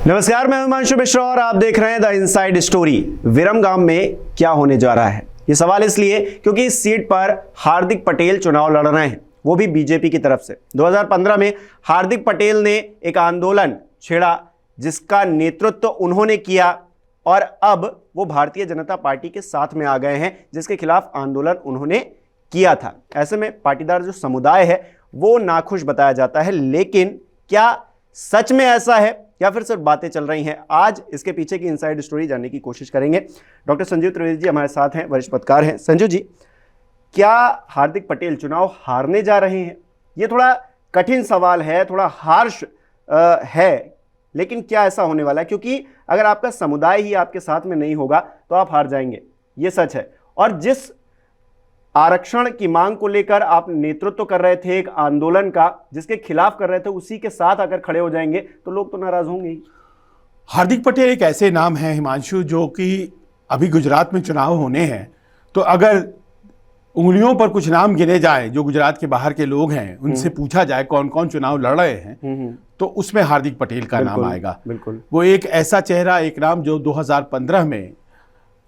नमस्कार, मैं हिमांशु मिश्रा और आप देख रहे हैं द इनसाइड स्टोरी। विरमगाम में क्या होने जा रहा है, ये सवाल इसलिए क्योंकि इस सीट पर हार्दिक पटेल चुनाव लड़ रहे हैं, वो भी बीजेपी की तरफ से। 2015 में हार्दिक पटेल ने एक आंदोलन छेड़ा जिसका नेतृत्व उन्होंने किया और अब वो भारतीय जनता पार्टी के साथ में आ गए हैं जिसके खिलाफ आंदोलन उन्होंने किया था। ऐसे में पाटीदार जो समुदाय है वो नाखुश बताया जाता है, लेकिन क्या सच में ऐसा है या फिर सिर्फ बातें चल रही हैं? आज इसके पीछे की इनसाइड स्टोरी जानने की कोशिश करेंगे। डॉक्टर संजीव त्रिवेदी जी हमारे साथ हैं, वरिष्ठ पत्रकार हैं। संजीव जी, क्या हार्दिक पटेल चुनाव हारने जा रहे हैं? ये थोड़ा कठिन सवाल है, थोड़ा हार्श है, लेकिन क्या ऐसा होने वाला है? क्योंकि अगर आपका समुदाय ही आपके साथ में नहीं होगा तो आप हार जाएंगे, ये सच है। और जिस आरक्षण की मांग को लेकर आप नेतृत्व कर रहे थे एक आंदोलन का, जिसके खिलाफ कर रहे थे, उसी के साथ अगर खड़े हो जाएंगे तो लोग तो नाराज होंगे ही। हार्दिक पटेल एक ऐसे नाम है हिमांशु, जो कि अभी गुजरात में चुनाव होने हैं, तो अगर उंगलियों पर कुछ नाम गिने जाए जो गुजरात के बाहर के लोग हैं, उनसे पूछा जाए कौन कौन चुनाव लड़ रहे हैं, तो उसमें हार्दिक पटेल का नाम आएगा। बिल्कुल, वो एक ऐसा चेहरा, एक नाम जो 2015 में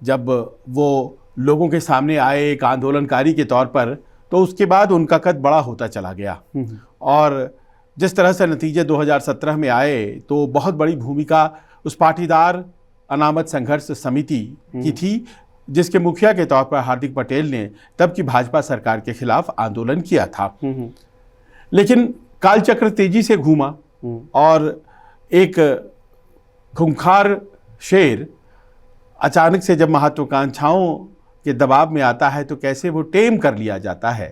जब वो लोगों के सामने आए एक आंदोलनकारी के तौर पर, तो उसके बाद उनका कद बड़ा होता चला गया। और जिस तरह से नतीजे 2017 में आए, तो बहुत बड़ी भूमिका उस पाटीदार अनामत संघर्ष समिति की थी, जिसके मुखिया के तौर पर हार्दिक पटेल ने तब की भाजपा सरकार के खिलाफ आंदोलन किया था। लेकिन कालचक्र तेजी से घूमा और एक खूंखार शेर अचानक से जब महत्वाकांक्षाओं के दबाव में आता है तो कैसे वो टेम कर लिया जाता है,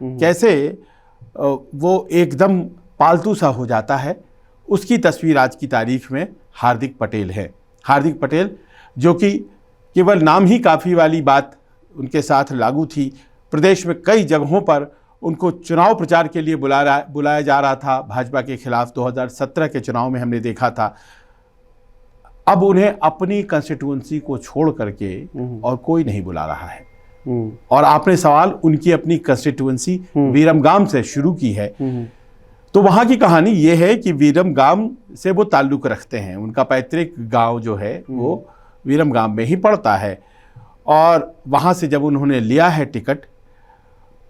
कैसे वो एकदम पालतू सा हो जाता है, उसकी तस्वीर आज की तारीख में हार्दिक पटेल है। हार्दिक पटेल जो कि केवल नाम ही काफ़ी वाली बात उनके साथ लागू थी। प्रदेश में कई जगहों पर उनको चुनाव प्रचार के लिए बुलाया जा रहा था भाजपा के खिलाफ। 2017 के चुनाव में हमने देखा था। अब उन्हें अपनी कंस्टिट्यूएंसी को छोड़ करके और कोई नहीं बुला रहा है। और आपने सवाल उनकी अपनी कंस्टिट्यूएंसी विरमगाम से शुरू की है, तो वहां की कहानी यह है कि विरमगाम से वो ताल्लुक रखते हैं। उनका पैतृक गांव जो है वो विरमगाम में ही पड़ता है। और वहां से जब उन्होंने लिया है टिकट,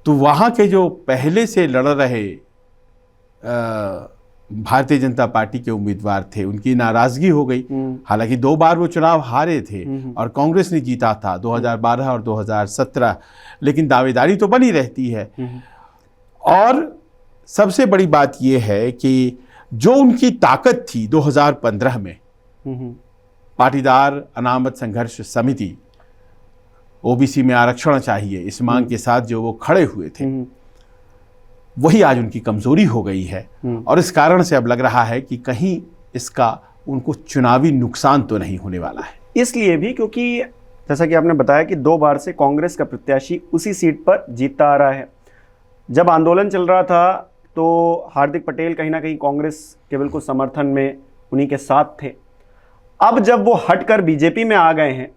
तो वहां के जो पहले से लड़ रहे भारतीय जनता पार्टी के उम्मीदवार थे, उनकी नाराजगी हो गई। हालांकि 2 बार वो चुनाव हारे थे और कांग्रेस ने जीता था 2012 और 2017, लेकिन दावेदारी तो बनी रहती है। और सबसे बड़ी बात यह है कि जो उनकी ताकत थी 2015 में, पाटीदार अनामत संघर्ष समिति, ओबीसी में आरक्षण चाहिए, इस मांग के साथ जो वो खड़े हुए थे, वही आज उनकी कमजोरी हो गई है। और इस कारण से अब लग रहा है कि कहीं इसका उनको चुनावी नुकसान तो नहीं होने वाला है। इसलिए भी क्योंकि जैसा कि आपने बताया कि 2 बार से कांग्रेस का प्रत्याशी उसी सीट पर जीतता आ रहा है। जब आंदोलन चल रहा था तो हार्दिक पटेल कहीं ना कहीं कांग्रेस के बिल्कुल समर्थन में उन्हीं के साथ थे। अब जब वो हटकर बीजेपी में आ गए हैं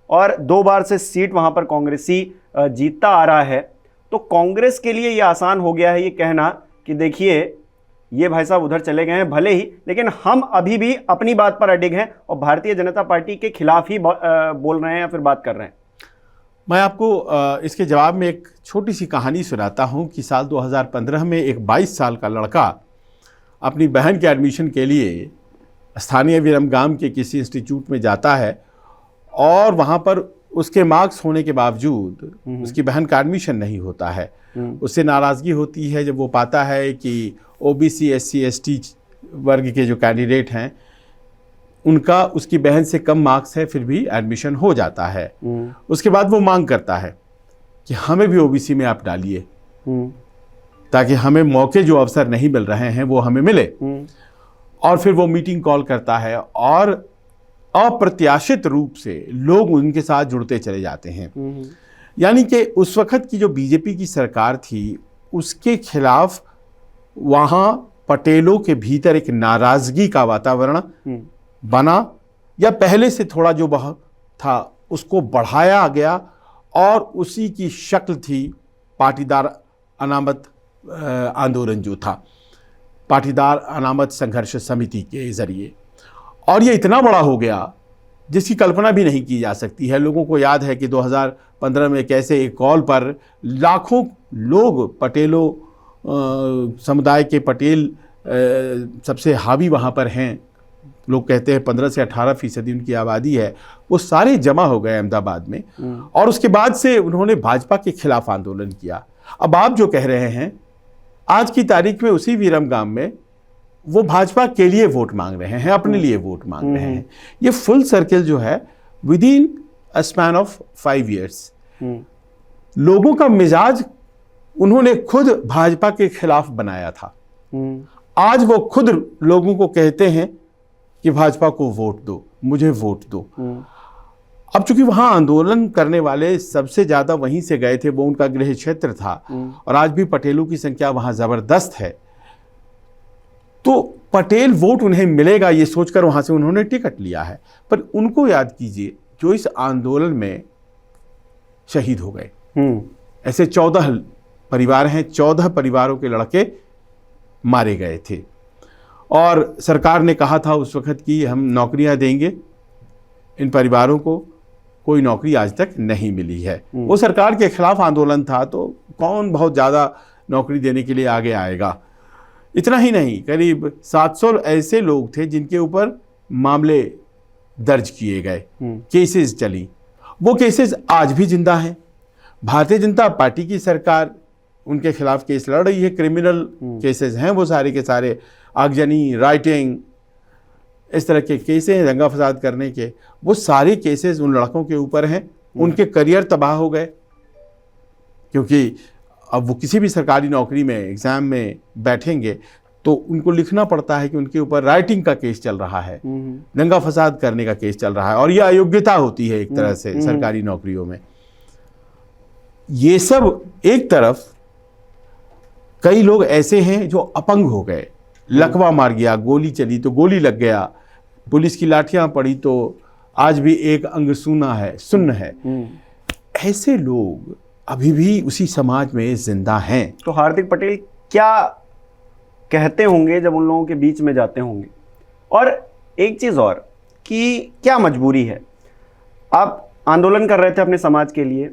और 2 बार से सीट वहां पर कांग्रेसी जीतता आ रहा है, तो कांग्रेस के लिए ये आसान हो गया है ये कहना कि देखिए ये भाई साहब उधर चले गए हैं भले ही, लेकिन हम अभी भी अपनी बात पर अडिग हैं और भारतीय जनता पार्टी के खिलाफ ही बोल रहे हैं या फिर बात कर रहे हैं। मैं आपको इसके जवाब में एक छोटी सी कहानी सुनाता हूं कि साल 2015 में एक 22 साल का लड़का अपनी बहन के एडमिशन के लिए स्थानीय विरमगाम के किसी इंस्टीट्यूट में जाता है और वहाँ पर उसके मार्क्स होने के बावजूद उसकी बहन का एडमिशन नहीं होता है। उससे नाराज़गी होती है जब वो पाता है कि ओबीसी एससी एसटी वर्ग के जो कैंडिडेट हैं उनका उसकी बहन से कम मार्क्स है, फिर भी एडमिशन हो जाता है। उसके बाद वो मांग करता है कि हमें भी ओबीसी में आप डालिए ताकि हमें मौके जो अवसर नहीं मिल रहे हैं वो हमें मिले। और फिर वो मीटिंग कॉल करता है और अप्रत्याशित रूप से लोग उनके साथ जुड़ते चले जाते हैं। यानी कि उस वक्त की जो बीजेपी की सरकार थी उसके खिलाफ वहाँ पटेलों के भीतर एक नाराजगी का वातावरण बना, या पहले से थोड़ा जो बहुत था उसको बढ़ाया गया और उसी की शक्ल थी पाटीदार अनामत आंदोलन जो था, पाटीदार अनामत संघर्ष समिति के जरिए। और ये इतना बड़ा हो गया जिसकी कल्पना भी नहीं की जा सकती है। लोगों को याद है कि 2015 में कैसे एक कॉल पर लाखों लोग, पटेलों समुदाय के पटेल सबसे हावी वहाँ पर हैं, लोग कहते हैं 15 से 18% उनकी आबादी है, वो सारे जमा हो गए अहमदाबाद में। और उसके बाद से उन्होंने भाजपा के खिलाफ आंदोलन किया। अब आप जो कह रहे हैं, आज की तारीख में उसी विरमगाम में वो भाजपा के लिए वोट मांग रहे हैं, अपने लिए वोट मांग रहे हैं। ये फुल सर्किल जो है with in a span of 5 years लोगों का मिजाज उन्होंने खुद भाजपा के खिलाफ बनाया था। आज वो खुद लोगों को कहते हैं कि भाजपा को वोट दो, मुझे वोट दो। अब चूंकि वहां आंदोलन करने वाले सबसे ज्यादा वहीं से गए थे, वो उनका गृह क्षेत्र था, और आज भी पटेलों की संख्या वहां जबरदस्त है, तो पटेल वोट उन्हें मिलेगा ये सोचकर वहां से उन्होंने टिकट लिया है। पर उनको याद कीजिए जो इस आंदोलन में शहीद हो गए। ऐसे 14 परिवार हैं, 14 परिवारों के लड़के मारे गए थे, और सरकार ने कहा था उस वक्त कि हम नौकरियां देंगे इन परिवारों को। कोई नौकरी आज तक नहीं मिली है। वो सरकार के खिलाफ आंदोलन था, तो कौन बहुत ज़्यादा नौकरी देने के लिए आगे आएगा। इतना ही नहीं, करीब 700 ऐसे लोग थे जिनके ऊपर मामले दर्ज किए गए, केसेस चली। वो केसेस आज भी जिंदा हैं। भारतीय जनता पार्टी की सरकार उनके खिलाफ केस लड़ रही है। क्रिमिनल केसेस हैं वो सारे के सारे, आगजनी, राइटिंग, इस तरह के केसेस हैं दंगा फसाद करने के। वो सारे केसेस उन लड़कों के ऊपर हैं। उनके करियर तबाह हो गए, क्योंकि अब वो किसी भी सरकारी नौकरी में एग्जाम में बैठेंगे तो उनको लिखना पड़ता है कि उनके ऊपर राइटिंग का केस चल रहा है, दंगा फसाद करने का केस चल रहा है, और ये अयोग्यता होती है एक तरह से सरकारी नौकरियों में। ये सब एक तरफ, कई लोग ऐसे हैं जो अपंग हो गए, लकवा मार गया, गोली चली तो गोली लग गया, पुलिस की लाठियां पड़ी तो आज भी एक अंग सुन्न है। ऐसे लोग अभी भी उसी समाज में जिंदा हैं। तो हार्दिक पटेल क्या कहते होंगे जब उन लोगों के बीच में जाते होंगे? और एक चीज़ और कि क्या मजबूरी है, आप आंदोलन कर रहे थे अपने समाज के लिए,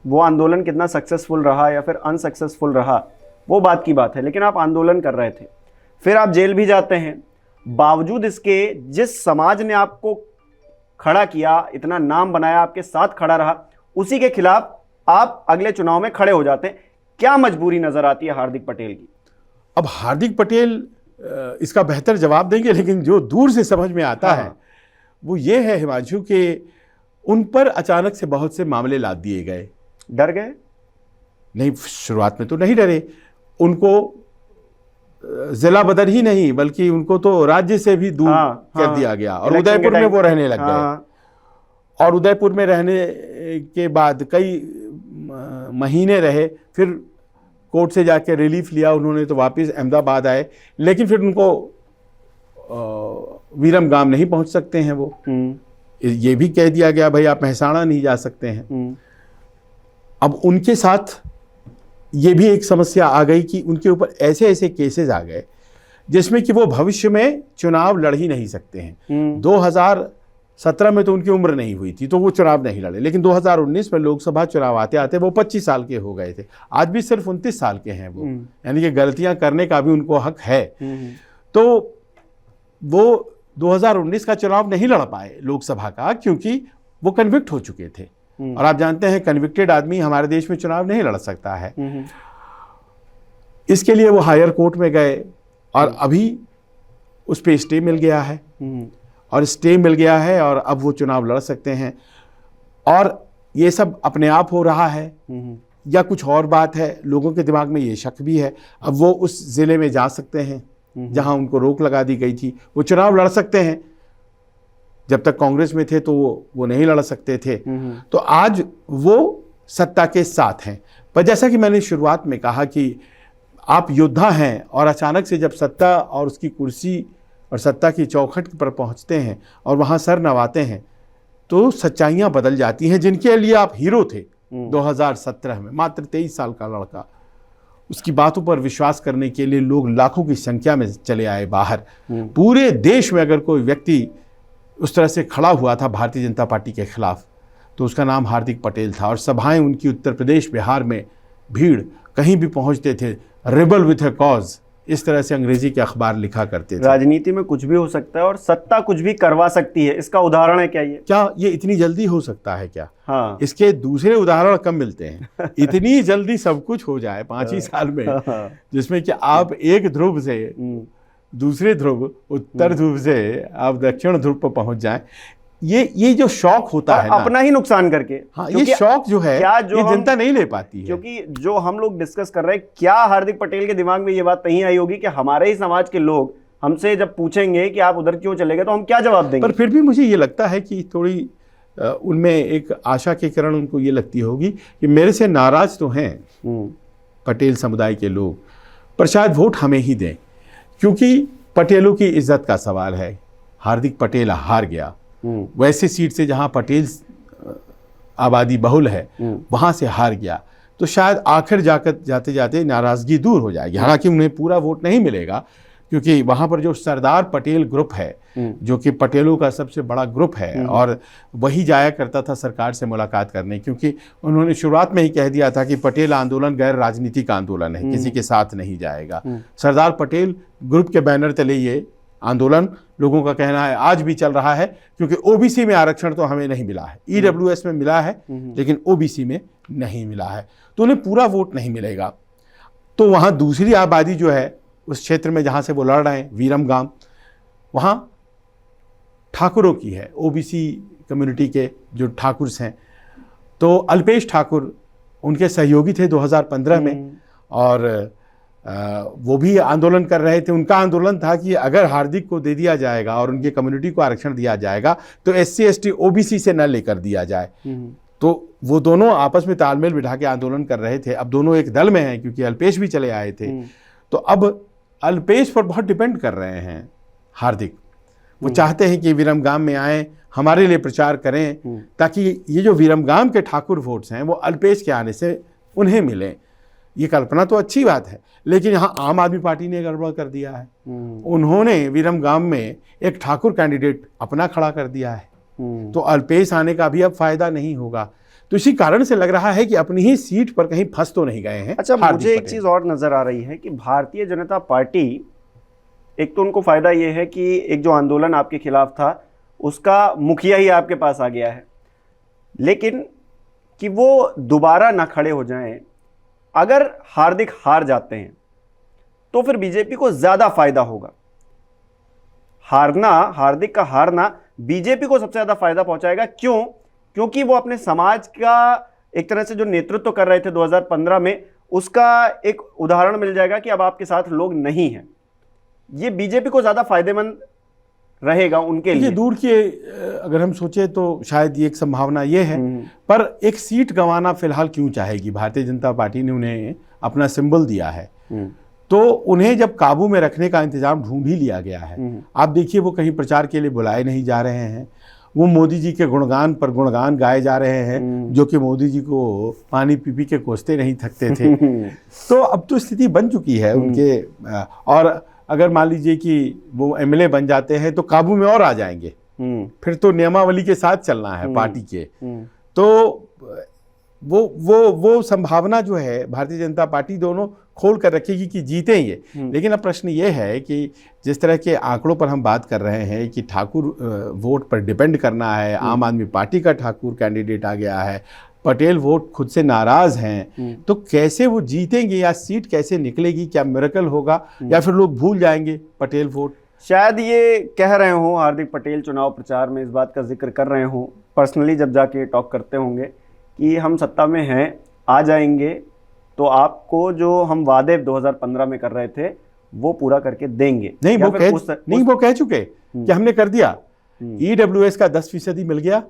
वो आंदोलन कितना सक्सेसफुल रहा या फिर अनसक्सेसफुल रहा वो बात की बात है, लेकिन आप आंदोलन कर रहे थे, फिर आप जेल भी जाते हैं। बावजूद इसके जिस समाज ने आपको खड़ा किया, इतना नाम बनाया, आपके साथ खड़ा रहा, उसी के खिलाफ आप अगले चुनाव में खड़े हो जाते हैं। क्या मजबूरी नजर आती है हार्दिक पटेल की? अब हार्दिक पटेल इसका बेहतर जवाब देंगे, लेकिन जो दूर से समझ में आता है वो ये है हिमांशु के उन पर अचानक से बहुत से मामले लाद दिए गए। डर गए? नहीं, शुरुआत में तो नहीं डरे। उनको जिला बदर ही नहीं बल्कि उनको तो राज्य से भी दूर कर दिया गया, और उदयपुर में वो रहने लग गए। और उदयपुर में रहने के बाद कई महीने रहे, फिर कोर्ट से जाके रिलीफ लिया उन्होंने, तो वापस अहमदाबाद आए। लेकिन फिर उनको विरमगाम नहीं पहुंच सकते हैं वो, ये भी कह दिया गया भाई आप मेहसाणा नहीं जा सकते हैं। अब उनके साथ ये भी एक समस्या आ गई कि उनके ऊपर ऐसे ऐसे केसेस आ गए जिसमें कि वो भविष्य में चुनाव लड़ ही नहीं सकते हैं। 2017 में तो उनकी उम्र नहीं हुई थी तो वो चुनाव नहीं लड़े, लेकिन 2019 में लोकसभा चुनाव आते आते वो 25 साल के हो गए थे। आज भी सिर्फ 29 साल के हैं वो, यानी कि गलतियां करने का भी उनको हक है। तो वो 2019 का चुनाव नहीं लड़ पाए लोकसभा का, क्योंकि वो कन्विक्ट हो चुके थे। और आप जानते हैं कन्विक्टेड आदमी हमारे देश में चुनाव नहीं लड़ सकता है। इसके लिए वो हायर कोर्ट में गए, और अभी उस पर स्टे मिल गया है, और अब वो चुनाव लड़ सकते हैं। और ये सब अपने आप हो रहा है या कुछ और बात है, लोगों के दिमाग में ये शक भी है। अब वो उस जिले में जा सकते हैं जहां उनको रोक लगा दी गई थी, वो चुनाव लड़ सकते हैं। जब तक कांग्रेस में थे तो वो नहीं लड़ सकते थे। तो आज वो सत्ता के साथ हैं। पर जैसा कि मैंने शुरुआत में कहा कि आप योद्धा हैं, और अचानक से जब सत्ता और उसकी कुर्सी और सत्ता की चौखट पर पहुंचते हैं और वहां सर नवाते हैं, तो सच्चाइयां बदल जाती हैं। जिनके लिए आप हीरो थे 2017 में, मात्र 23 साल का लड़का, उसकी बातों पर विश्वास करने के लिए लोग लाखों की संख्या में चले आए बाहर। पूरे देश में अगर कोई व्यक्ति उस तरह से खड़ा हुआ था भारतीय जनता पार्टी के खिलाफ तो उसका नाम हार्दिक पटेल था। और सभाएं उनकी उत्तर प्रदेश, बिहार में भीड़, कहीं भी पहुंचते थे, रेबल विथ ए कॉज, इस तरह से अंग्रेजी के अखबार लिखा करते थे। राजनीति में कुछ भी हो सकता है और सत्ता कुछ भी करवा सकती है, इसका उदाहरण है क्या ये? क्या ये इतनी जल्दी हो सकता है क्या? हाँ। इसके दूसरे उदाहरण कम मिलते हैं। इतनी जल्दी सब कुछ हो जाए 5 ही साल में, जिसमें कि आप एक ध्रुव से दूसरे ध्रुव, उत्तर ध्रुव से आप दक्षिण ध्रुव पर पहुंच जाएं, ये जो शौक होता है ना, अपना ही नुकसान करके। हाँ, ये शौक जो है ये जनता नहीं ले पाती है। क्योंकि जो हम लोग डिस्कस कर रहे हैं, क्या हार्दिक पटेल के दिमाग में ये बात नहीं आई होगी कि हमारे ही समाज के लोग हमसे जब पूछेंगे कि आप उधर क्यों चले गए तो हम क्या जवाब देंगे? पर फिर भी मुझे ये लगता है कि थोड़ी उनमें एक आशा के कारण उनको ये लगती होगी कि मेरे से नाराज तो हैं पटेल समुदाय के लोग, पर शायद वोट हमें ही दें, क्योंकि पटेलों की इज्जत का सवाल है। हार्दिक पटेल हार गया, वैसे सीट से जहां पटेल आबादी बहुल है वहां से हार गया, तो शायद आखिर जाकर जाते जाते नाराजगी दूर हो जाएगी। हालांकि उन्हें पूरा वोट नहीं मिलेगा, क्योंकि वहां पर जो सरदार पटेल ग्रुप है, जो कि पटेलों का सबसे बड़ा ग्रुप है, और वही जाया करता था सरकार से मुलाकात करने, क्योंकि उन्होंने शुरुआत में ही कह दिया था कि पटेल आंदोलन गैर राजनीतिक आंदोलन है, किसी के साथ नहीं जाएगा। सरदार पटेल ग्रुप के बैनर तले ये आंदोलन, लोगों का कहना है, आज भी चल रहा है, क्योंकि ओबीसी में आरक्षण तो हमें नहीं मिला है, ईडब्ल्यूएस में मिला है लेकिन ओबीसी में नहीं मिला है, तो उन्हें पूरा वोट नहीं मिलेगा। तो वहाँ दूसरी आबादी जो है उस क्षेत्र में जहाँ से वो लड़ रहे हैं, वीरमगाम, वहाँ ठाकुरों की है, ओबीसी कम्युनिटी के जो ठाकुर्स हैं। तो अल्पेश ठाकुर उनके सहयोगी थे 2015 में, और वो भी आंदोलन कर रहे थे। उनका आंदोलन था कि अगर हार्दिक को दे दिया जाएगा और उनकी कम्युनिटी को आरक्षण दिया जाएगा तो SC ST OBC से न लेकर दिया जाए। तो वो दोनों आपस में तालमेल बिठा के आंदोलन कर रहे थे। अब दोनों एक दल में हैं, क्योंकि अल्पेश भी चले आए थे, तो अब अल्पेश पर बहुत डिपेंड कर रहे हैं हार्दिक। वो चाहते हैं कि विरमगाम में आए, हमारे लिए प्रचार करें, ताकि ये जो विरमगाम के ठाकुर वोट्स हैं वो अल्पेश के आने से उन्हें मिलें। ये कल्पना तो अच्छी बात है, लेकिन यहाँ आम आदमी पार्टी ने गड़बड़ कर दिया है। उन्होंने विरमगाम में एक ठाकुर कैंडिडेट अपना खड़ा कर दिया है, तो अल्पेश आने का भी अब फायदा नहीं होगा। तो इसी कारण से लग रहा है कि अपनी ही सीट पर कहीं फंस तो नहीं गए हैं। अच्छा, मुझे एक चीज और नजर आ रही है कि भारतीय जनता पार्टी, एक तो उनको फायदा ये है कि एक जो आंदोलन आपके खिलाफ था उसका मुखिया ही आपके पास आ गया है, लेकिन कि वो दोबारा ना खड़े हो जाएं। अगर हार्दिक हार जाते हैं तो फिर बीजेपी को ज्यादा फायदा होगा। हार्दिक का हारना बीजेपी को सबसे ज्यादा फायदा पहुंचाएगा। क्यों? क्योंकि वो अपने समाज का एक तरह से जो नेतृत्व कर रहे थे 2015 में, उसका एक उदाहरण मिल जाएगा कि अब आपके साथ लोग नहीं हैं। ये बीजेपी को ज्यादा फायदेमंद रहेगा उनके लिए। दूर की अगर हम सोचे तो शायद ये एक संभावना ये है, पर एक सीट गंवाना फिलहाल क्यों चाहेगी भारतीय जनता पार्टी ने? उन्हें अपना सिंबल दिया है, तो उन्हें जब काबू में रखने का इंतजाम ढूंढ ही लिया गया है। आप देखिए, वो कहीं प्रचार के लिए बुलाए नहीं जा रहे हैं, वो मोदी जी के गुणगान पर गुणगान गाए जा रहे हैं, जो कि मोदी जी को पानी पी पी के कोसते नहीं थकते थे। तो अब तो स्थिति बन चुकी है उनके, और अगर मान लीजिए कि वो MLA बन जाते हैं तो काबू में और आ जाएंगे, फिर तो नियमावली के साथ चलना है पार्टी के। तो वो संभावना जो है भारतीय जनता पार्टी दोनों खोल कर रखेगी कि जीतें ये। लेकिन अब प्रश्न ये है कि जिस तरह के आंकड़ों पर हम बात कर रहे हैं कि ठाकुर वोट पर डिपेंड करना है, आम आदमी पार्टी का ठाकुर कैंडिडेट आ गया है, पटेल वोट खुद से नाराज हैं, तो कैसे वो जीतेंगे या सीट कैसे निकलेगी? क्या मिरेकल होगा या फिर लोग भूल जाएंगे पटेल वोट? शायद ये कह रहे हो हार्दिक पटेल चुनाव प्रचार में इस बात का जिक्र कर रहे हो, पर्सनली जब जाके टॉक करते होंगे कि हम सत्ता में हैं, आ जाएंगे तो आपको जो हम वादे 2015 में कर रहे थे वो पूरा करके देंगे। नहीं, वो कह चुके कि हमने कर दिया। EWS का 10% मिल गया,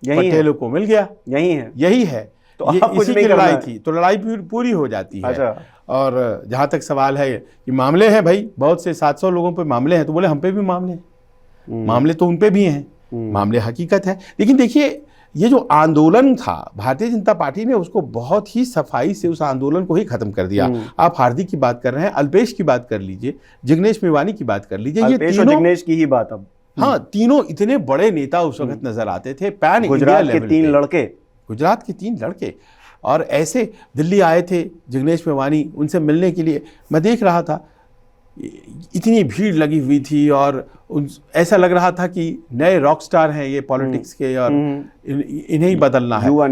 पटेलों को मिल गया, यही है। तो इसी की लड़ाई थी, तो लड़ाई पूरी हो जाती है। अच्छा। और जहां तक सवाल है कि मामले हैं भाई, बहुत से 700 लोगों पे मामले हैं, तो बोले हम पे भी मामले हैं, मामले तो उन पे भी हैं, मामले हकीकत है। लेकिन देखिए, ये जो आंदोलन था, भारतीय जनता पार्टी ने उसको बहुत ही सफाई से उस आंदोलन को ही खत्म कर दिया। आप हार्दिक की बात कर रहे हैं, अल्पेश की बात कर लीजिए, जिग्नेश मेवानी की बात कर लीजिए, ये अल्पेश और जिग्नेश की ही बात अब। हाँ, तीनों इतने बड़े नेता उस वक्त नजर आते थे, पैन इंडिया गुजरात के लेवल तीन पे। लड़के, गुजरात के 3 लड़के, और ऐसे दिल्ली आए थे जिग्नेश मेवानी, उनसे मिलने के लिए मैं देख रहा था, इतनी भीड़ लगी हुई थी, और ऐसा लग रहा था कि नए रॉक स्टार हैं ये पॉलिटिक्स के, और इन्हें ही बदलना है। युवा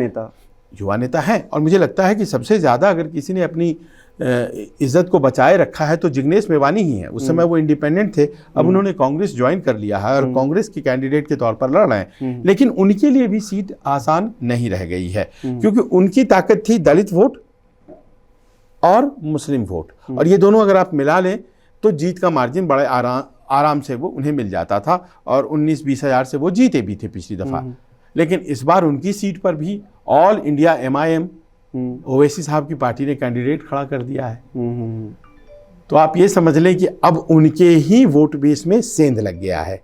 नेता हैं, और मुझे लगता है कि सबसे ज़्यादा अगर किसी ने अपनी इज्जत को बचाए रखा है तो जिग्नेश मेवानी ही है। उस समय वो इंडिपेंडेंट थे, अब उन्होंने कांग्रेस ज्वाइन कर लिया है और कांग्रेस के कैंडिडेट के तौर पर लड़ रहे हैं, लेकिन उनके लिए भी सीट आसान नहीं रह गई है, क्योंकि उनकी ताकत थी दलित वोट और मुस्लिम वोट, और ये दोनों अगर आप मिला लें तो जीत का मार्जिन बड़े आराम से वो उन्हें मिल जाता था, और 19-20 हज़ार से वो जीते भी थे पिछली दफ़ा। लेकिन इस बार उनकी सीट पर भी ऑल इंडिया MIM ओवैसी साहब की पार्टी ने कैंडिडेट खड़ा कर दिया है। तो आप ये समझ लें कि अब उनके ही वोट बेस में सेंध लग गया है।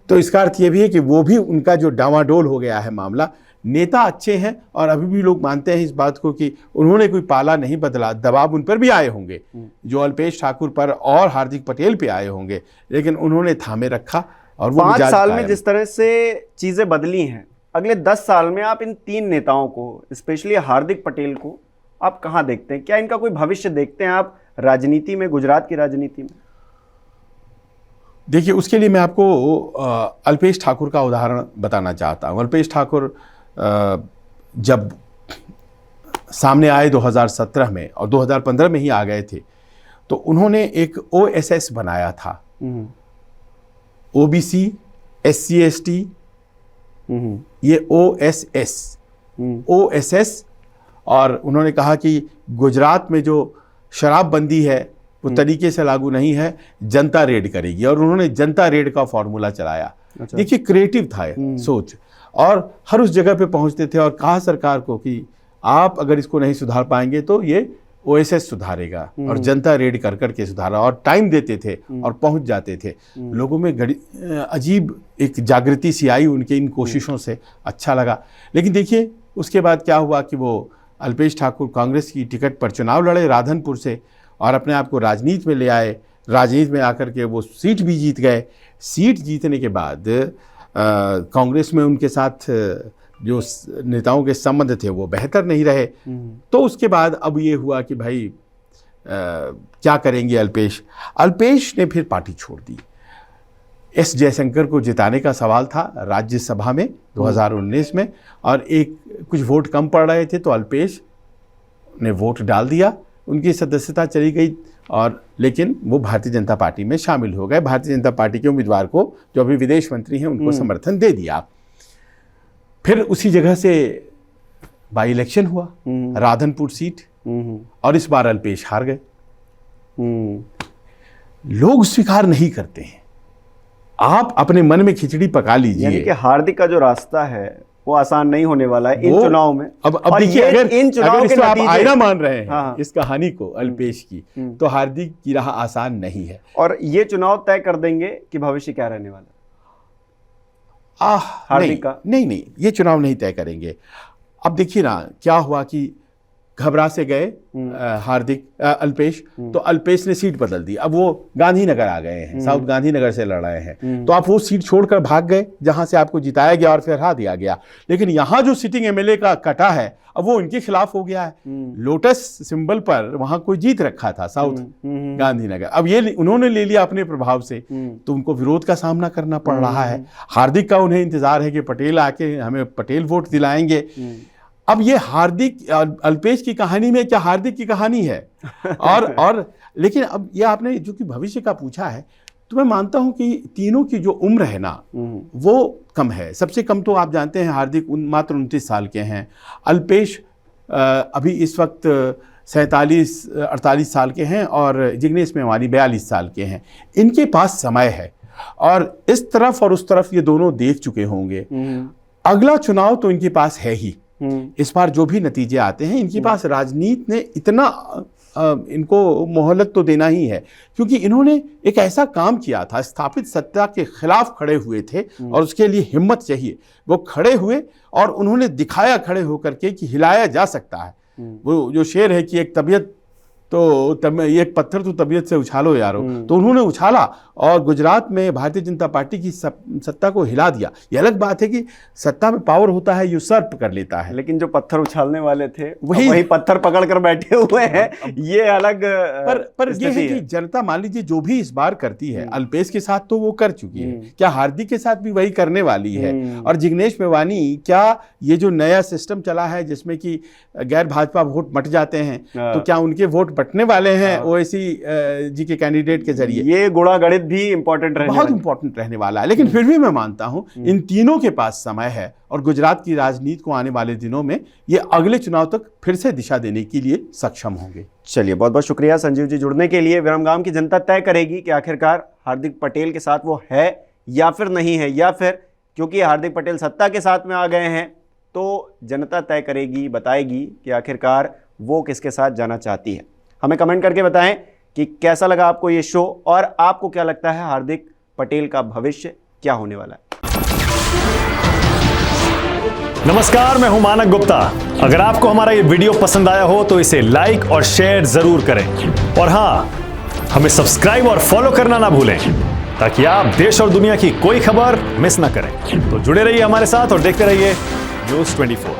तो इसका अर्थ ये भी है कि वो भी, उनका जो डावाडोल हो गया है मामला। नेता अच्छे हैं, और अभी भी लोग मानते हैं इस बात को कि उन्होंने कोई पाला नहीं बदला, दबाव उन पर भी आए होंगे जो अल्पेश ठाकुर पर और हार्दिक पटेल पे आए होंगे, लेकिन उन्होंने थामे रखा। और वो 5 साल में जिस तरह से चीजें बदली हैं, अगले 10 साल में आप इन 3 नेताओं को, स्पेशली हार्दिक पटेल को, आप कहां देखते हैं? क्या इनका कोई भविष्य देखते हैं आप राजनीति में, गुजरात की राजनीति में? देखिए, उसके लिए मैं आपको अल्पेश ठाकुर का उदाहरण बताना चाहता हूँ। अल्पेश ठाकुर जब सामने आए 2017 में और 2015 में ही आ गए थे, तो उन्होंने एक OSS बनाया था, OBC SC ST, ये OSS, और उन्होंने कहा कि गुजरात में जो शराबबंदी है वो तरीके से लागू नहीं है, जनता रेड करेगी, और उन्होंने जनता रेड का फॉर्मूला चलाया। अच्छा। देखिए, क्रिएटिव था सोच, और हर उस जगह पे पहुंचते थे और कहा सरकार को कि आप अगर इसको नहीं सुधार पाएंगे तो ये OSS सुधारेगा, और जनता रेड कर करके सुधारा, और टाइम देते थे और पहुंच जाते थे। लोगों में अजीब एक जागृति सी आई उनके इन कोशिशों से, अच्छा लगा। लेकिन देखिए, उसके बाद क्या हुआ कि वो अल्पेश ठाकुर कांग्रेस की टिकट पर चुनाव लड़े राधनपुर से, और अपने आप को राजनीति में ले आए। राजनीति में आकर के वो सीट भी जीत गए। सीट जीतने के बाद कांग्रेस में उनके साथ जो नेताओं के संबंध थे वो बेहतर नहीं रहे। तो उसके बाद अब ये हुआ कि भाई क्या करेंगे अल्पेश ने फिर पार्टी छोड़ दी। S जयशंकर को जिताने का सवाल था राज्यसभा में 2019 में, और कुछ वोट कम पड़ रहे थे, तो अल्पेश ने वोट डाल दिया, उनकी सदस्यता चली गई, और लेकिन वो भारतीय जनता पार्टी में शामिल हो गए। भारतीय जनता पार्टी के उम्मीदवार को, जो अभी विदेश मंत्री हैं, उनको समर्थन दे दिया। फिर उसी जगह से बाई इलेक्शन हुआ, राधनपुर सीट, और इस बार अल्पेश हार गए। लोग स्वीकार नहीं करते हैं। आप अपने मन में खिचड़ी पका लीजिए। यानी कि हार्दिक का जो रास्ता है वो आसान नहीं होने वाला है इन चुनाव में। अब देखिए, अगर इन चुनाव के आप आईना मान रहे हैं हाँ। इस कहानी को अल्पेश की, तो हार्दिक की राह आसान नहीं है, और ये चुनाव तय कर देंगे कि भविष्य क्या रहने वाला है हार्दिक का। नहीं, ये चुनाव नहीं तय करेंगे। अब देखिए ना क्या हुआ कि घबरा से गए अल्पेश, तो अल्पेश ने सीट बदल दी। अब वो गांधीनगर आ गए हैं, साउथ गांधीनगर से लड़ रहे हैं, तो आप वो सीट छोड़कर भाग गए जहां से आपको जिताया गया और फिर हरा दिया गया। लेकिन यहां जो सिटिंग MLA का कटा है, अब वो उनके खिलाफ हो गया है। लोटस सिंबल पर वहां कोई जीत रखा था साउथ गांधीनगर, अब ये उन्होंने ले लिया अपने प्रभाव से, तो उनको विरोध का सामना करना पड़ रहा है। हार्दिक का उन्हें इंतजार है कि पटेल आके हमें पटेल वोट दिलाएंगे। अब ये हार्दिक अल्पेश की कहानी में क्या हार्दिक की कहानी है? और लेकिन अब ये आपने जो कि भविष्य का पूछा है, तो मैं मानता हूं कि तीनों की जो उम्र है ना वो कम है। सबसे कम तो आप जानते हैं हार्दिक मात्र 29 साल के हैं। अल्पेश अभी इस वक्त 47-48 साल के हैं, और जिग्नेश मेवानी 42 साल के हैं। इनके पास समय है, और इस तरफ और उस तरफ ये दोनों देख चुके होंगे। अगला चुनाव तो इनके पास है ही। इस बार जो भी नतीजे आते हैं, इनके पास राजनीति ने इतना इनको मोहलत तो देना ही है, क्योंकि इन्होंने एक ऐसा काम किया था, स्थापित सत्ता के खिलाफ खड़े हुए थे और उसके लिए हिम्मत चाहिए। वो खड़े हुए और उन्होंने दिखाया खड़े होकर के कि हिलाया जा सकता है। वो जो शेर है कि एक तबीयत तो एक पत्थर तो तबीयत से उछालो यारो, तो उन्होंने उछाला और गुजरात में भारतीय जनता पार्टी की सत्ता को हिला दिया। ये अलग बात है कि सत्ता में पावर होता है, यूसर्प कर लेता है, लेकिन जो पत्थर उछालने वाले थे वही पत्थर पकड़ कर बैठे हुए हैं, ये अलग पर ये है कि जनता मान लीजिए जो भी इस बार करती है, अल्पेश के साथ तो वो कर चुकी है, क्या हार्दिक के साथ भी वही करने वाली है? और जिग्नेश मेवानी, क्या ये जो नया सिस्टम चला है जिसमें कि गैर भाजपा वोट मट जाते हैं, तो क्या उनके वोट बटने वाले हैं ओवैसी जी के कैंडिडेट के जरिए? ये गुणा गणित भी इंपॉर्टेंट बहुत इंपॉर्टेंट रहने वाला है। लेकिन फिर भी मैं मानता हूं इन तीनों के पास समय है और गुजरात की राजनीति को आने वाले दिनों में ये अगले चुनाव तक फिर से दिशा देने के लिए सक्षम होंगे। चलिए, बहुत बहुत शुक्रिया संजीव जी जुड़ने के लिए। विरमगाम की जनता तय करेगी कि आखिरकार हार्दिक पटेल के साथ वो है या फिर नहीं है, या फिर क्योंकि हार्दिक पटेल सत्ता के साथ में आ गए हैं तो जनता तय करेगी, बताएगी कि आखिरकार वो किसके साथ जाना चाहती है। हमें कमेंट करके बताएं कि कैसा लगा आपको ये शो और आपको क्या लगता है हार्दिक पटेल का भविष्य क्या होने वाला है। नमस्कार, मैं हूं मानक गुप्ता। अगर आपको हमारा ये वीडियो पसंद आया हो तो इसे लाइक और शेयर जरूर करें और हां, हमें सब्सक्राइब और फॉलो करना ना भूलें ताकि आप देश और दुनिया की कोई खबर मिस ना करें। तो जुड़े रहिए हमारे साथ और देखते रहिए न्यूज़ 24।